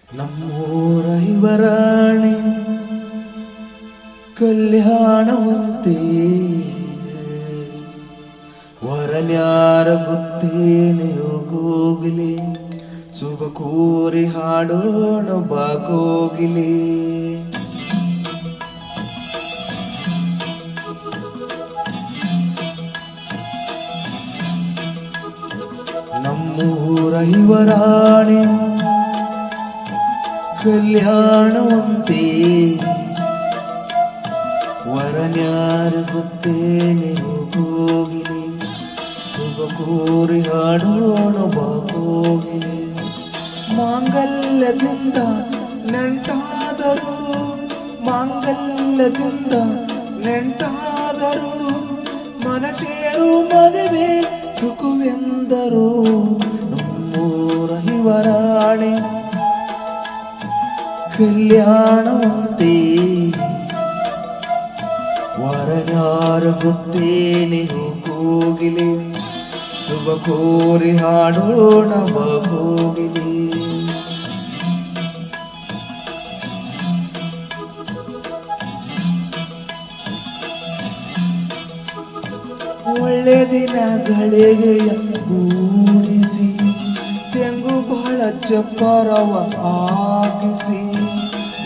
ನಮ್ಮೂರ ಇವರಾಣಿ ಕಲ್ಯಾಣವಂತೆ ವರನ್ಯಾರ ಗೊತ್ತೇನೆ ಹೋಗೋಗಿಲಿ ಶುಭ ಕೋರಿ ಹಾಡೋಣ ಬಾಗೋಗಿಲಿ. ನಮ್ಮೂರ ಇವರಾಣಿ ಕಲ್ಯಾಣವಂತೆ ವರನ್ಯಾರು ಗೊತ್ತೇನೆ ಹೋಗೋಗಿಲಿ ಶುಭ ಕೋರಿ ಹಾಡೋಣ ಬಾಗೋಗಿಲಿ. ಮಾಂಗಲ್ಯದಿಂದ ನೆಂಟಾದರು ಮಾಂಗಲ್ಯದಿಂದ ನೆಂಟಾದರು ಮನಸೇರು ಮದುವೆ ಸುಖವೆಂದರು. ನಮ್ಮೂರ ಇವರಾಣಿ ಕಲ್ಯಾಣವಂತೆ ವರನ್ಯಾರ ಗೊತ್ತೇನೆ ಹೋಗೋಗಿಲಿ ಶುಭ ಕೋರಿ ಹಾಡೋಣ ಬಾಗೋಗಿಲಿ. ಒಳ್ಳೆ ದಿನಗಳಿಗೆ ಕೂಡಿಸಿ ತೆಂಗು ಬಹಳ ಚಪ್ಪರವ ಆಗಿಸಿ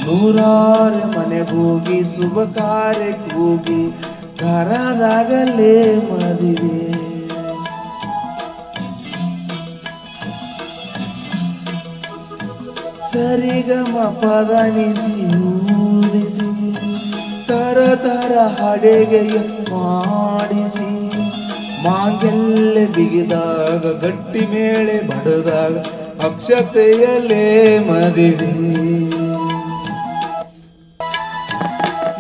ನೂರಾರು ಮನೆಗೋಗಿ ಶುಭ ಕಾರ್ಯಕ್ಕೋಗಿ ಕರದಾಗಲೇ ಮದುವೆ. ಸರಿಗಮ ಪದನಿಸಿ ಊದಿಸಿ ತರ ತರ ಹಡೆಗೆಯ ಮಾಡಿಸಿ ಮಾಂಗಲ್ಯ ಬಿಗಿದಾಗ ಗಟ್ಟಿ ಮೇಳೆ ಬಡದಾಗ ಅಕ್ಷತೆಯಲ್ಲೇ ಮದುವೆ.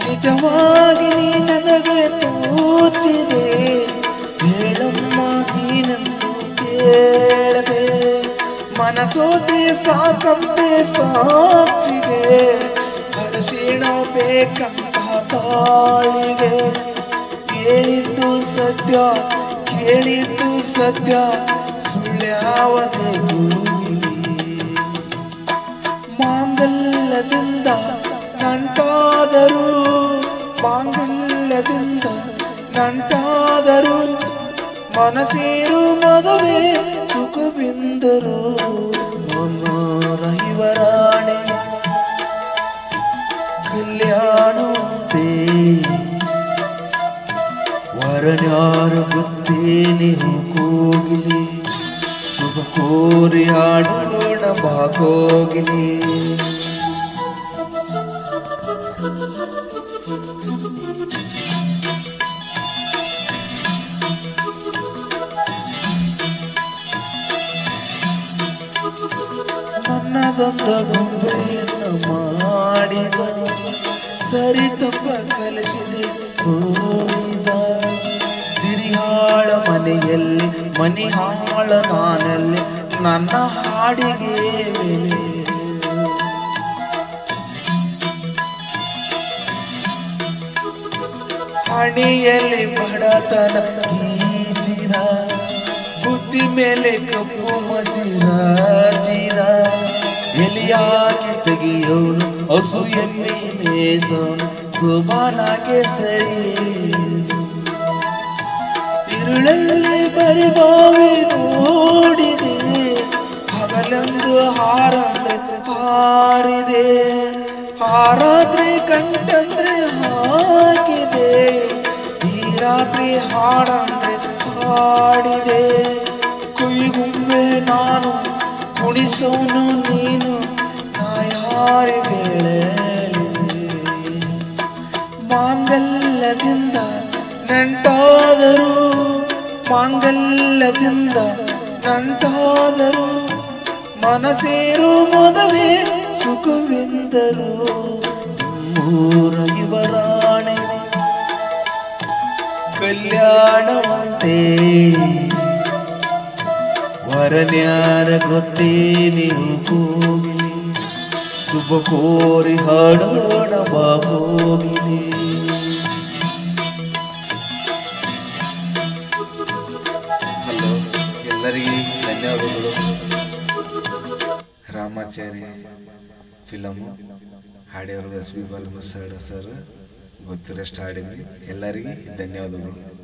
ನಿಜವಾಗಿ ನೀ ನನಗೆ ತೋಚಿದೆ ಹೇಳಮ್ಮ ನೀನಂತೂ ಕೇಳದೆ ಮನಸೋದೆ ಸಾಕಂತೆ ಸಾಕ್ಷಿಗೆ ಅರಶಿಣ ಬೇಕಂತ ತಾಳಿಗೆ. ಹೇಳಿದ್ದು ಸತ್ಯ ಕೇಳಿದ್ದು ಸತ್ಯ ಸುಳ್ಳ್ಯಾವದೆ ಗೂಗಿಲಿ. ಮಾಂಗಲ್ಯದಿಂದ ನಂಟಾದರು ಮಾಂಗಲ್ಯದಿಂದ ನಂಟಾದರು ಮನಸೇರು ಮದುವೆ ಸುಖವೆಂದರು. ನಮ್ಮೂರ ಇವರಾಣಿ ಕಲ್ಯಾಣವಂತೆ ವರನ್ಯಾರ ಗೊತ್ತೇನೆ ಹೋಗೋಗಿಲಿ ಶುಭ ಕೋರಿ ಹಾಡೋಣ ಬಾಗೋಗಿಲಿ. ನನ್ನದೊಂದು ಗೊಂಬೆಯನ್ನು ಮಾಡಿದ ಸರಿ ತಪ್ಪ ಕಲಿಸಿದೆ ಓಡಿದ ಸಿರಿಹಾಳ ಮನೆಯಲ್ಲಿ ಮನಿಹಾಳ ನಾನಲ್ಲಿ ನನ್ನ ಹಾಡಿಗೆ ಬೆಲೆ. ಹಣಿಯಲ್ಲಿ ಬಡತನ ಗೀಚಿದ ಬುದ್ಧಿ ಮೇಲೆ ಕಪ್ಪು ಮಸಿರಾಚಿದ ಎಲಿಯಾಗಿ ತೆಗಿಯೋನು ಹಸು ಎಮ್ಮೆ ಮೇಸೋನು ಸುಬಾನಾಗೆ ಸರಿ. ಇರುಳಲ್ಲಿ ಬರಿಬಾವಿ ನೋಡಿದೆ ಹಗಲಂದು ಹಾರಂದ್ರೆ ಹಾರಿದೆ ಹಾರಾದ್ರೆ ಕಂಠಂದ್ರೆ ಹಾಕಿದೆ ಈ ರಾತ್ರಿ ಹಾಡಂದ್ರೆ ಹಾಡಿದೆ. ಕುಯ್ಗುಂಬೆ ನಾನು ಕುಣಿಸೋನು ನೀನು ನಾ ಯಾರಿಗೆ ಹೇಳಲಿ. ಮಾಂಗಲ್ಯದಿಂದ ನಂಟಾದರು ಮಾಂಗಲ್ಯದಿಂದ ನಂಟಾದರು ಮನಸೇರು ಮದುವೆ ಸುಖವೆಂದರು. ನಮ್ಮೂರ ಇವರಾಣಿ ಕಲ್ಯಾಣವಂತೆ ವರನ್ಯಾರ ಗೊತ್ತೇನೆ ಹೋಗೋಗಿಲಿ ಶುಭ ಕೋರಿ ಹಾಡೋಣ ಬಾಗೋಗಿಲಿ. ಹಲೋ, ಎಲ್ಲರಿಗೂ ಧನ್ಯವಾದಗಳು. ರಾಮಾಚಾರಿ ಫಿಲಮು. ಹಾಡಿರೋದು ಎಸ್ ಪಿ ಬಾಲಕೃಷ್ಣ ಸರ್. ಗೊತ್ತಿರೋಷ್ಟು ಹಾಡಿದ್ವಿ. ಎಲ್ಲರಿಗೆ ಧನ್ಯವಾದಗಳು.